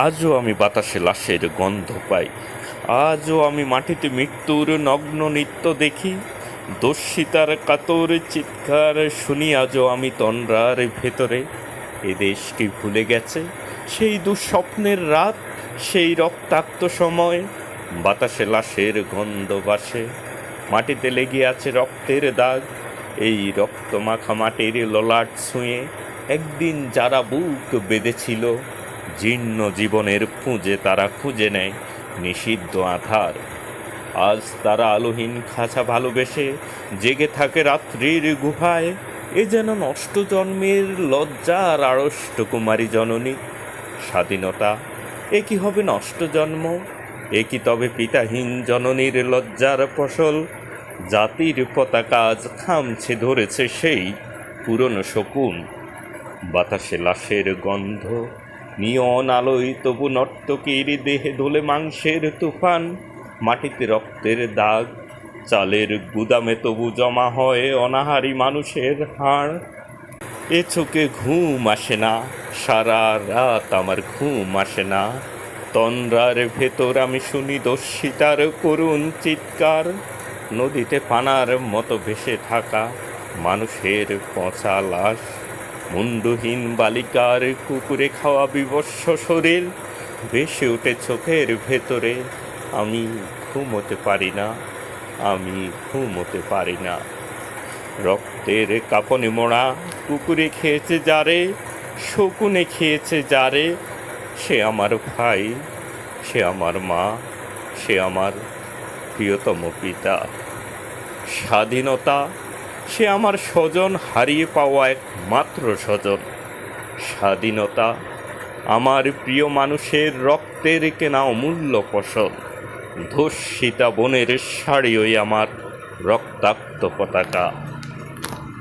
আজও আমি বাতাসে লাশের গন্ধ পাই, আজও আমি মাটিতে মৃত্যুর নগ্ন নৃত্য দেখি, দস্যিতার কাতর চিৎকার শুনি আজও আমি তন্দ্রার ভেতরে। এ দেশ কি ভুলে গেছে সেই দুঃস্বপ্নের রাত, সেই রক্তাক্ত সময়? বাতাসে লাশের গন্ধ বাসে, মাটিতে লেগে আছে রক্তের দাগ, এই রক্ত মাখা মাটির ললাট ছুঁয়ে একদিন যারা বুক বেঁধেছিল, জীর্ণ জীবনের খুঁজে তারা খুঁজে নেয় নিষিদ্ধ আধার। আজ তারা আলোহীন খাঁচা ভালোবেসে জেগে থাকে রাত্রির গুহায়। এ যেন নষ্ট জন্মের লজ্জার আড়ষ্ট কুমারী জননী। স্বাধীনতা এ কি হবে নষ্ট জন্ম? এ কি তবে পিতাহীন জননীর লজ্জার ফসল? জাতির পতাকা আজ খামছে ধরেছে সেই পুরনো শকুন। বাতাসে লাশের গন্ধ, নিয়ন আলোয় তবু নর্তকীর দেহে দোলে মাংসের তুফান, মাটিতে রক্তের দাগ, চালের গুদামে তবু জমা হয় অনাহারী মানুষের হাড়। এ চোখে ঘুম আসে না, সারা রাত আমার ঘুম আসে না। তন্দ্রার ভেতর আমি শুনি দস্যিতার করুণ চিৎকার, নদীতে পানার মতো ভেসে থাকা মানুষের পচা লাশ, মুন্ডহীন বালিকার কুকুরে খাওয়া বিবস্ব শরীর ভেসে ওঠে চোখের ভেতরে। আমি ঘুমোতে পারি না, আমি ঘুমোতে পারি না। রক্তের কাঁপনে মোড়া কুকুরে খেয়েছে যারে, শকুনে খেয়েছে যারে, সে আমার ভাই, সে আমার মা, সে আমার প্রিয়তম পিতা। স্বাধীনতা সে আমার স্বজন হারিয়ে পাওয়া একমাত্র স্বজন। স্বাধীনতা আমার প্রিয় মানুষের রক্তের কেনা অমূল্য ফসল। ধর্ষিতা বনের শাড়ি ওই আমার রক্তাক্ত পতাকা।